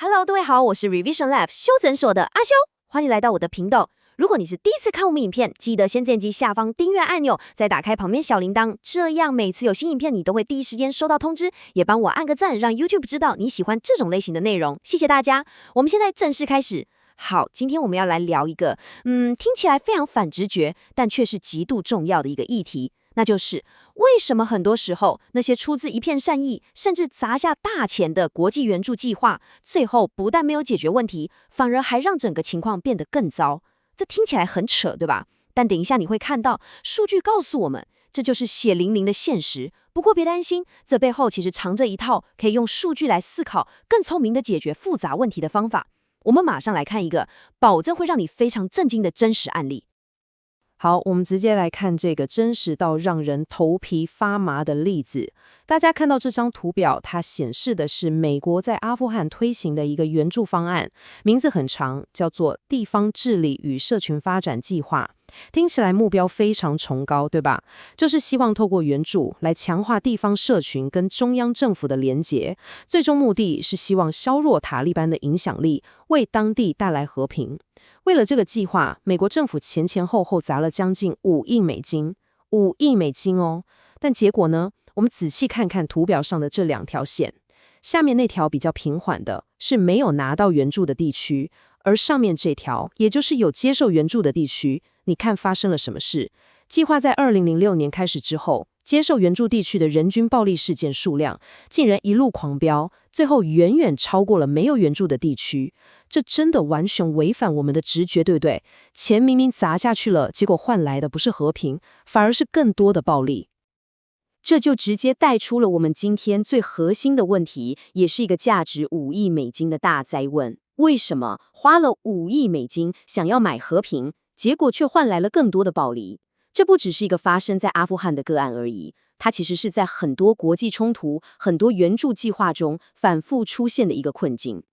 Hello，各位好，我是 Revision Lab 修整所的阿修，欢迎来到我的频道。如果你是第一次看我们影片，记得先点击下方订阅按钮，再打开旁边小铃铛，这样每次有新影片你都会第一时间收到通知。也帮我按个赞，让 YouTube 知道你喜欢这种类型的内容，谢谢大家。我们现在正式开始。好，今天我们要来聊一个，听起来非常反直觉，但却是极度重要的一个议题，那就是为什么很多时候那些出自一片善意，甚至砸下大钱的国际援助计划，最后不但没有解决问题，反而还让整个情况变得更糟。这听起来很扯，对吧？但等一下你会看到，数据告诉我们，这就是血淋淋的现实。不过别担心，这背后其实藏着一套可以用数据来思考、更聪明的解决复杂问题的方法。我们马上来看一个保证会让你非常震惊的真实案例。好，我们直接来看这个真实到让人头皮发麻的例子。大家看到这张图表，它显示的是美国在阿富汗推行的一个援助方案，名字很长，叫做地方治理与社群发展计划。听起来目标非常崇高，对吧？就是希望透过援助来强化地方社群跟中央政府的连结，最终目的是希望削弱塔利班的影响力，为当地带来和平。为了这个计划，美国政府前后后砸了将近5亿美金，5亿美金哦。但结果呢？我们仔细看看图表上的这2条线，下面那条比较平缓的是没有拿到援助的地区，而上面这条，也就是有接受援助的地区，你看发生了什么事？计划在2006年开始之后，接受援助地区的人均暴力事件数量竟然一路狂飙，最后远远超过了没有援助的地区。这真的完全违反我们的直觉，对不对？钱明明砸下去了，结果换来的不是和平，反而是更多的暴力。这就直接带出了我们今天最核心的问题，也是一个价值5亿美金的大哉问。为什么花了5亿美金想要买和平，结果却换来了更多的暴力？这不只是一个发生在阿富汗的个案而已，它其实是在很多国际冲突、很多援助计划中反复出现的一个困境。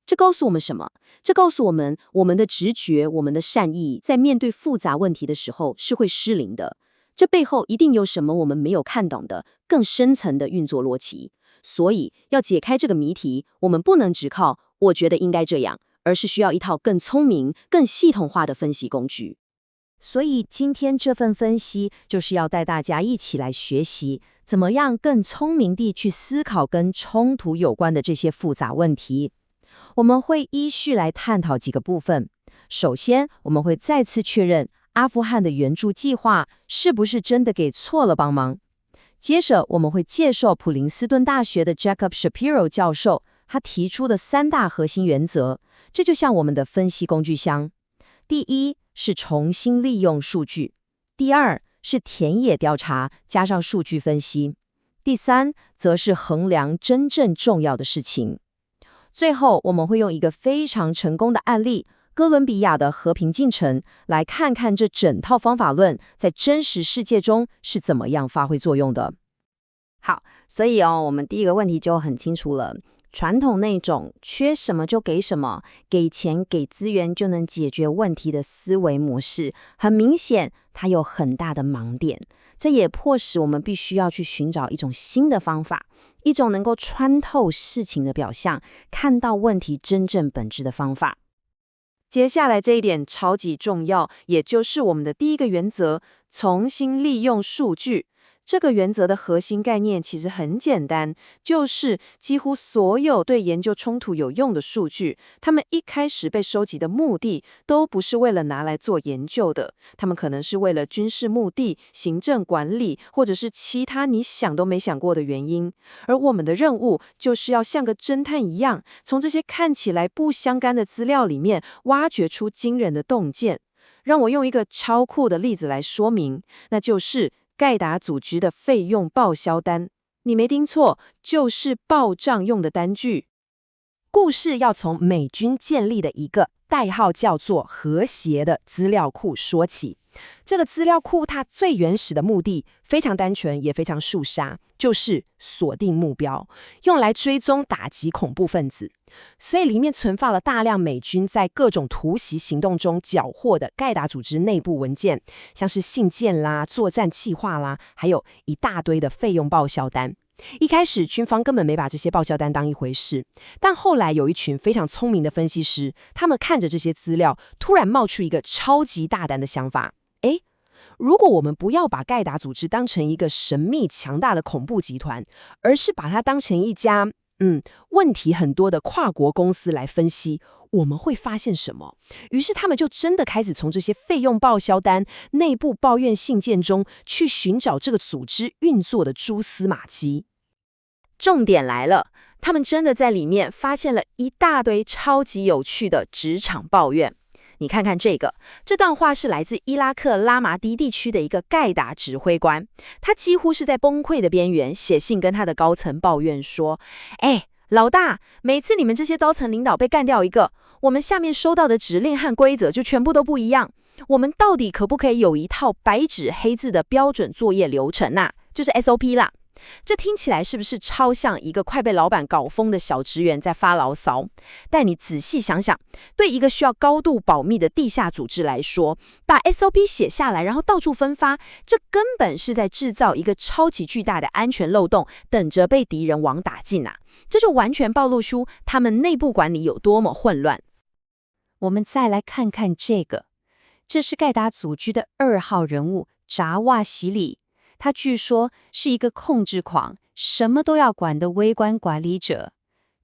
这告诉我们什么？这告诉我们，我们的直觉、我们的善意，在面对复杂问题的时候是会失灵的。这背后一定有什么我们没有看懂的、更深层的运作逻辑。所以，要解开这个谜题，我们不能只靠“我觉得应该这样”，而是需要一套更聪明、更系统化的分析工具。所以，今天这份分析就是要带大家一起来学习，怎么样更聪明地去思考跟冲突有关的这些复杂问题。我们会依序来探讨几个部分。首先，我们会再次确认阿富汗的援助计划是不是真的给错了帮忙。接着，我们会介绍普林斯顿大学的 Jacob Shapiro 教授他提出的3大核心原则，这就像我们的分析工具箱。第一是重新利用数据，第二是田野调查加上数据分析，第三则是衡量真正重要的事情。最后，我们会用一个非常成功的案例，哥伦比亚的和平进程，来看看这整套方法论在真实世界中是怎么样发挥作用的。好，所以我们第一个问题就很清楚了。传统那种缺什么就给什么，给钱给资源就能解决问题的思维模式，很明显它有很大的盲点。这也迫使我们必须要去寻找一种新的方法，一种能够穿透事情的表象，看到问题真正本质的方法。接下来这一点超级重要，也就是我们的第一个原则：重新利用数据。这个原则的核心概念其实很简单，就是几乎所有对研究冲突有用的数据，它们一开始被收集的目的都不是为了拿来做研究的，它们可能是为了军事目的、行政管理，或者是其他你想都没想过的原因。而我们的任务就是要像个侦探一样，从这些看起来不相干的资料里面挖掘出惊人的洞见。让我用一个超酷的例子来说明，那就是盖达组织的费用报销单。你没听错，就是报账用的单据。故事要从美军建立的一个代号叫做和谐的资料库说起。这个资料库它最原始的目的非常单纯，也非常肃杀，就是锁定目标，用来追踪打击恐怖分子。所以里面存放了大量美军在各种突袭行动中缴获的盖达组织内部文件，像是信件啦、作战计划啦，还有一大堆的费用报销单。一开始军方根本没把这些报销单当一回事，但后来有一群非常聪明的分析师，他们看着这些资料，突然冒出一个超级大胆的想法：诶，如果我们不要把盖达组织当成一个神秘强大的恐怖集团，而是把它当成一家问题很多的跨国公司来分析，我们会发现什么？于是他们就真的开始从这些费用报销单、内部抱怨信件中去寻找这个组织运作的蛛丝马迹。重点来了，他们真的在里面发现了一大堆超级有趣的职场抱怨。你看看这段话是来自伊拉克拉马迪地区的一个盖达指挥官，他几乎是在崩溃的边缘，写信跟他的高层抱怨说：老大，每次你们这些高层领导被干掉一个，我们下面收到的指令和规则就全部都不一样。我们到底可不可以有一套白纸黑字的标准作业流程啊？就是 SOP 啦。这听起来是不是超像一个快被老板搞疯的小职员在发牢骚？但你仔细想想，对一个需要高度保密的地下组织来说，把 SOP 写下来，然后到处分发，这根本是在制造一个超级巨大的安全漏洞，等着被敌人网打尽啊！这就完全暴露出他们内部管理有多么混乱。我们再来看看这是盖达组织的2号人物扎瓦席里。他据说是一个控制狂，什么都要管的微观管理者。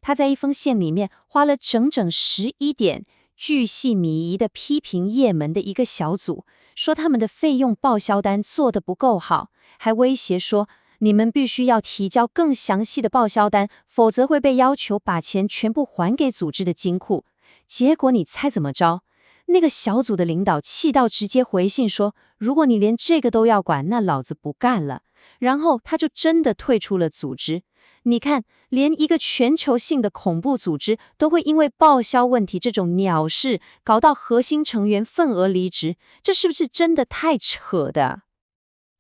他在一封信里面花了整整11点，巨细靡遗地批评也门的一个小组，说他们的费用报销单做得不够好，还威胁说你们必须要提交更详细的报销单，否则会被要求把钱全部还给组织的金库。结果你猜怎么着？那个小组的领导气到直接回信说，如果你连这个都要管，那老子不干了。然后他就真的退出了组织。你看，连一个全球性的恐怖组织都会因为报销问题这种鸟事，搞到核心成员份额离职，这是不是真的太扯的？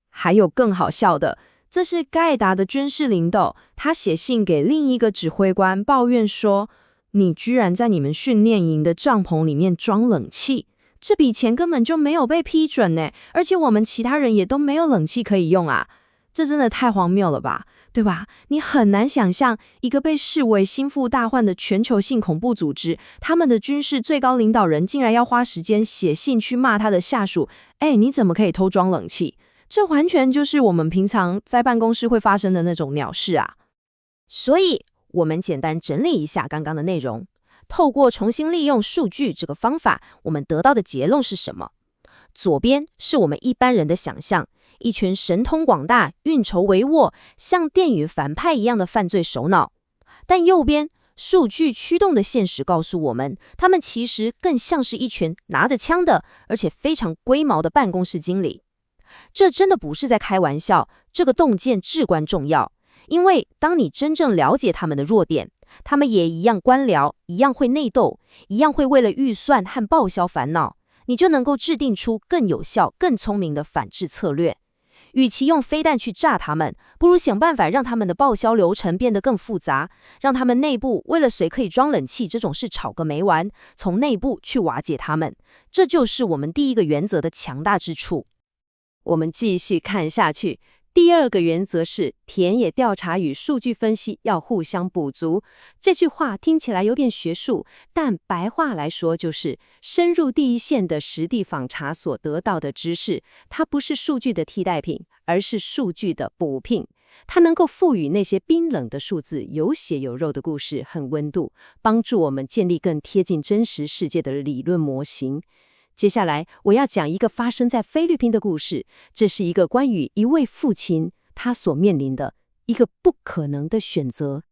还有更好笑的，这是盖达的军事领导，他写信给另一个指挥官抱怨说，你居然在你们训练营的帐篷里面装冷气，这笔钱根本就没有被批准呢，而且我们其他人也都没有冷气可以用啊，这真的太荒谬了吧，对吧？你很难想象一个被视为心腹大患的全球性恐怖组织，他们的军事最高领导人竟然要花时间写信去骂他的下属，你怎么可以偷装冷气？这完全就是我们平常在办公室会发生的那种鸟事啊。所以我们简单整理一下刚刚的内容，透过重新利用数据这个方法，我们得到的结论是什么？左边是我们一般人的想象，一群神通广大、运筹帷幄，像电影反派一样的犯罪首脑。但右边，数据驱动的现实告诉我们，他们其实更像是一群拿着枪的，而且非常龟毛的办公室经理。这真的不是在开玩笑，这个洞见至关重要。因为当你真正了解他们的弱点，他们也一样官僚，一样会内斗，一样会为了预算和报销烦恼，你就能够制定出更有效、更聪明的反制策略。与其用飞弹去炸他们，不如想办法让他们的报销流程变得更复杂，让他们内部为了谁可以装冷气这种事吵个没完，从内部去瓦解他们。这就是我们第一个原则的强大之处。我们继续看下去。第2个原则是田野调查与数据分析要互相补足。这句话听起来有点学术，但白话来说就是深入第一线的实地访查所得到的知识，它不是数据的替代品，而是数据的补品。它能够赋予那些冰冷的数字有血有肉的故事和温度，帮助我们建立更贴近真实世界的理论模型。接下来我要讲一个发生在菲律宾的故事，这是一个关于一位父亲他所面临的一个不可能的选择。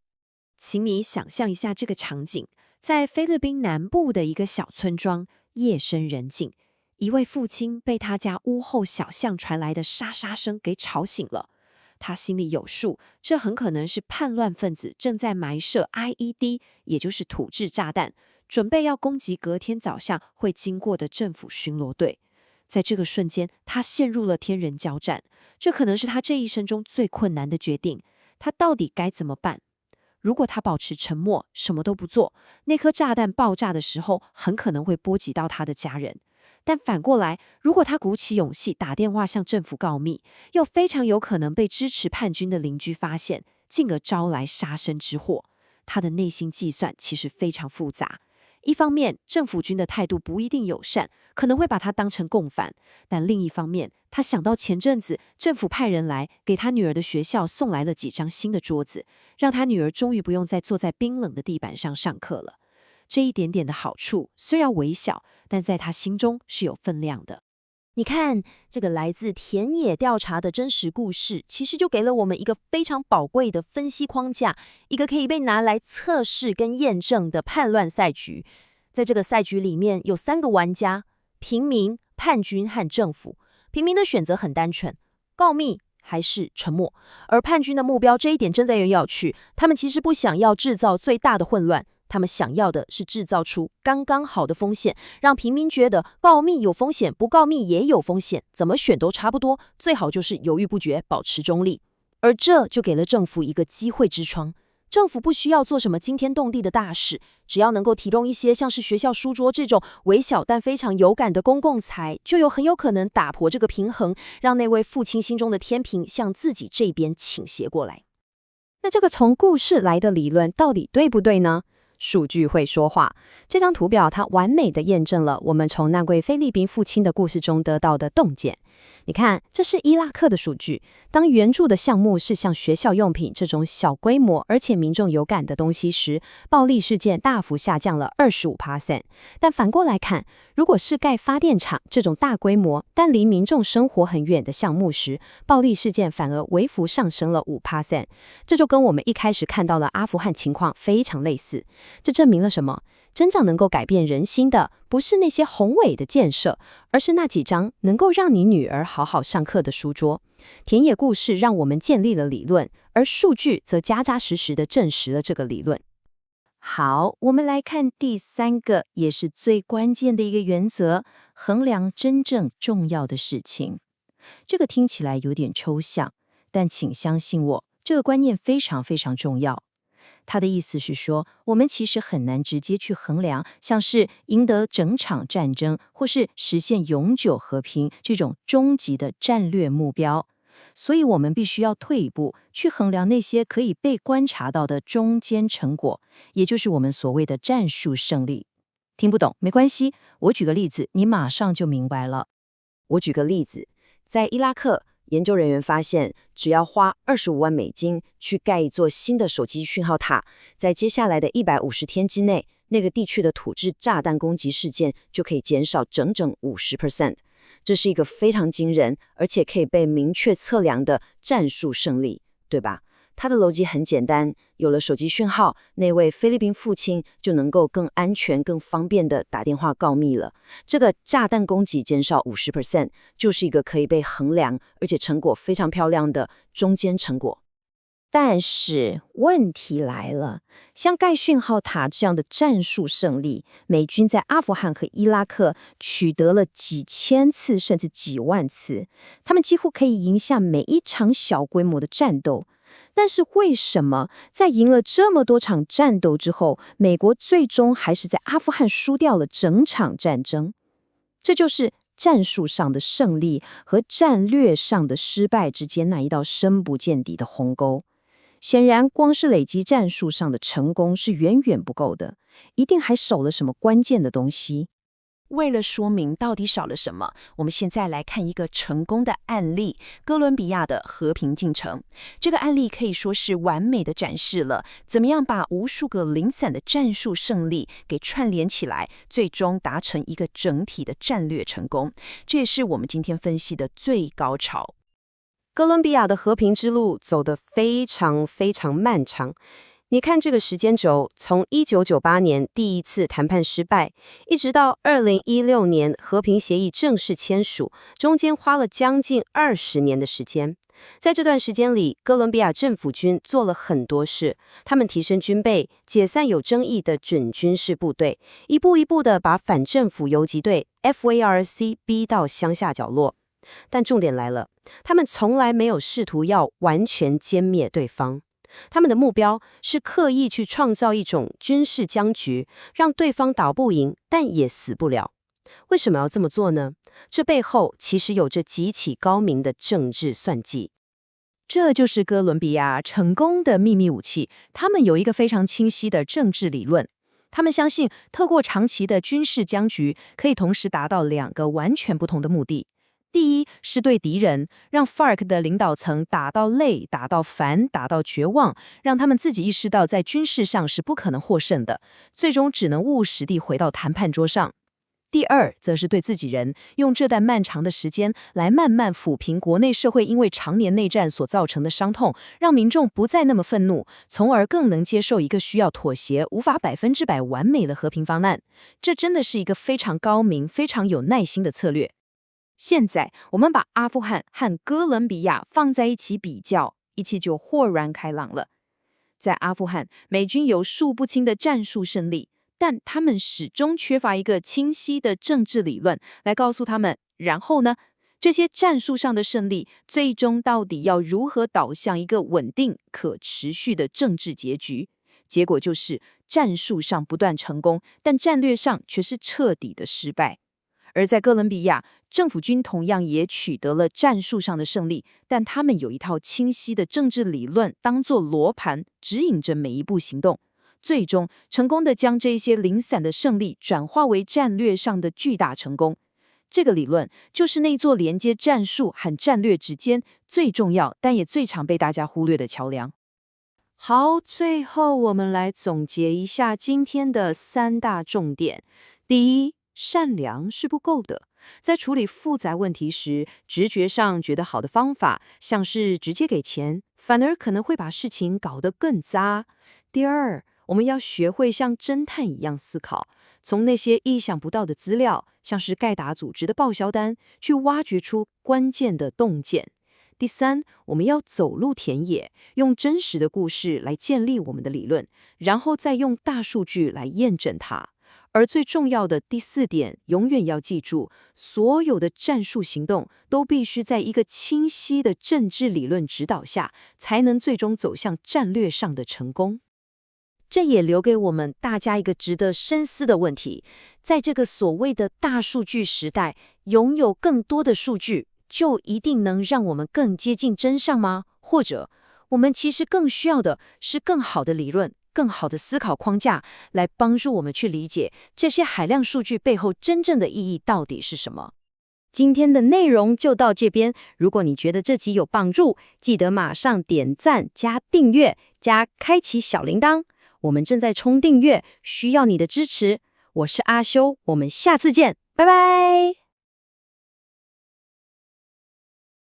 请你想象一下这个场景，在菲律宾南部的一个小村庄，夜深人静，一位父亲被他家屋后小巷传来的沙沙声给吵醒了。他心里有数，这很可能是叛乱分子正在埋设 IED， 也就是土制炸弹，准备要攻击隔天早上会经过的政府巡逻队。在这个瞬间，他陷入了天人交战，这可能是他这一生中最困难的决定。他到底该怎么办？如果他保持沉默，什么都不做，那颗炸弹爆炸的时候，很可能会波及到他的家人。但反过来，如果他鼓起勇气打电话向政府告密，又非常有可能被支持叛军的邻居发现，进而招来杀身之祸。他的内心计算其实非常复杂。一方面，政府军的态度不一定友善，可能会把他当成共犯；但另一方面，他想到前阵子政府派人来给他女儿的学校送来了几张新的桌子，让他女儿终于不用再坐在冰冷的地板上上课了。这一点点的好处虽然微小，但在他心中是有分量的。你看，这个来自田野调查的真实故事，其实就给了我们一个非常宝贵的分析框架，一个可以被拿来测试跟验证的叛乱赛局。在这个赛局里面，有3个玩家：平民、叛军和政府。平民的选择很单纯，告密还是沉默。而叛军的目标这一点真在有趣，他们其实不想要制造最大的混乱，他们想要的是制造出刚刚好的风险，让平民觉得告密有风险，不告密也有风险，怎么选都差不多，最好就是犹豫不决，保持中立。而这就给了政府一个机会之窗。政府不需要做什么惊天动地的大事，只要能够提供一些像是学校书桌这种微小但非常有感的公共财，就很有可能打破这个平衡，让那位父亲心中的天平向自己这边倾斜过来。那这个从故事来的理论到底对不对呢？数据会说话。这张图表它完美的验证了我们从那位菲律宾父亲的故事中得到的洞见。你看，这是伊拉克的数据。当援助的项目是像学校用品这种小规模而且民众有感的东西时，暴力事件大幅下降了 25%。但反过来看，如果是盖发电厂这种大规模但离民众生活很远的项目时，暴力事件反而微幅上升了 5%。这就跟我们一开始看到的阿富汗情况非常类似。这证明了什么？真正能够改变人心的，不是那些宏伟的建设，而是那几张能够让你女儿好好上课的书桌。田野故事让我们建立了理论，而数据则扎扎实实地证实了这个理论。好，我们来看第3个，也是最关键的一个原则：衡量真正重要的事情。这个听起来有点抽象，但请相信我，这个观念非常非常重要。他的意思是说，我们其实很难直接去衡量，像是赢得整场战争或是实现永久和平这种终极的战略目标。所以我们必须要退一步，去衡量那些可以被观察到的中间成果，也就是我们所谓的战术胜利。听不懂没关系，我举个例子，你马上就明白了。我举个例子，在伊拉克，研究人员发现，只要花25万美金去盖一座新的手机讯号塔，在接下来的150天之内，那个地区的土制炸弹攻击事件就可以减少整整 50%。这是一个非常惊人，而且可以被明确测量的战术胜利，对吧？它的逻辑很简单，有了手机讯号，那位菲律宾父亲就能够更安全、更方便地打电话告密了。这个炸弹攻击减少 50%， 就是一个可以被衡量，而且成果非常漂亮的中间成果。但是问题来了，像盖讯号塔这样的战术胜利，美军在阿富汗和伊拉克取得了几千次甚至几万次，他们几乎可以赢下每一场小规模的战斗。但是为什么在赢了这么多场战斗之后，美国最终还是在阿富汗输掉了整场战争？这就是战术上的胜利和战略上的失败之间那一道深不见底的鸿沟。显然，光是累积战术上的成功是远远不够的，一定还少了什么关键的东西。为了说明到底少了什么，我们现在来看一个成功的案例——哥伦比亚的和平进程。这个案例可以说是完美的展示了怎么样把无数个零散的战术胜利给串联起来，最终达成一个整体的战略成功。这也是我们今天分析的最高潮。哥伦比亚的和平之路走得非常非常漫长。你看这个时间轴，从1998年第一次谈判失败，一直到2016年和平协议正式签署，中间花了将近20年的时间。在这段时间里，哥伦比亚政府军做了很多事，他们提升军备，解散有争议的准军事部队，一步一步地把反政府游击队 FARC 逼到乡下角落。但重点来了，他们从来没有试图要完全歼灭对方。他们的目标是刻意去创造一种军事僵局，让对方打不赢，但也死不了。为什么要这么做呢？这背后其实有着极其高明的政治算计。这就是哥伦比亚成功的秘密武器，他们有一个非常清晰的政治理论。他们相信，透过长期的军事僵局，可以同时达到2个完全不同的目的。第一是对敌人，让 FARC 的领导层打到累、打到烦、打到绝望，让他们自己意识到在军事上是不可能获胜的，最终只能务实地回到谈判桌上。第二，则是对自己人，用这段漫长的时间来慢慢抚平国内社会因为常年内战所造成的伤痛，让民众不再那么愤怒，从而更能接受一个需要妥协、无法100%完美的和平方案。这真的是一个非常高明、非常有耐心的策略。现在我们把阿富汗和哥伦比亚放在一起比较，一切就豁然开朗了。在阿富汗，美军有数不清的战术胜利，但他们始终缺乏一个清晰的政治理论来告诉他们，然后呢，这些战术上的胜利最终到底要如何导向一个稳定可持续的政治结局。结果就是战术上不断成功，但战略上却是彻底的失败。而在哥伦比亚，政府军同样也取得了战术上的胜利，但他们有一套清晰的政治理论当作罗盘，指引着每一步行动，最终成功地将这些零散的胜利转化为战略上的巨大成功。这个理论就是那座连接战术和战略之间最重要，但也最常被大家忽略的桥梁。好，最后我们来总结一下今天的3大重点。第一，善良是不够的。在处理复杂问题时，直觉上觉得好的方法，像是直接给钱，反而可能会把事情搞得更糟。第二，我们要学会像侦探一样思考，从那些意想不到的资料，像是盖达组织的报销单，去挖掘出关键的洞见。第三，我们要走入田野，用真实的故事来建立我们的理论，然后再用大数据来验证它。而最重要的第4点，永远要记住，所有的战术行动都必须在一个清晰的政治理论指导下，才能最终走向战略上的成功。这也留给我们大家一个值得深思的问题：在这个所谓的大数据时代，拥有更多的数据，就一定能让我们更接近真相吗？或者，我们其实更需要的是更好的理论，更好的思考框架，来帮助我们去理解这些海量数据背后真正的意义到底是什么。今天的内容就到这边，如果你觉得这集有帮助，记得马上点赞、加订阅、加开启小铃铛。我们正在冲订阅，需要你的支持。我是阿修，我们下次见，拜拜。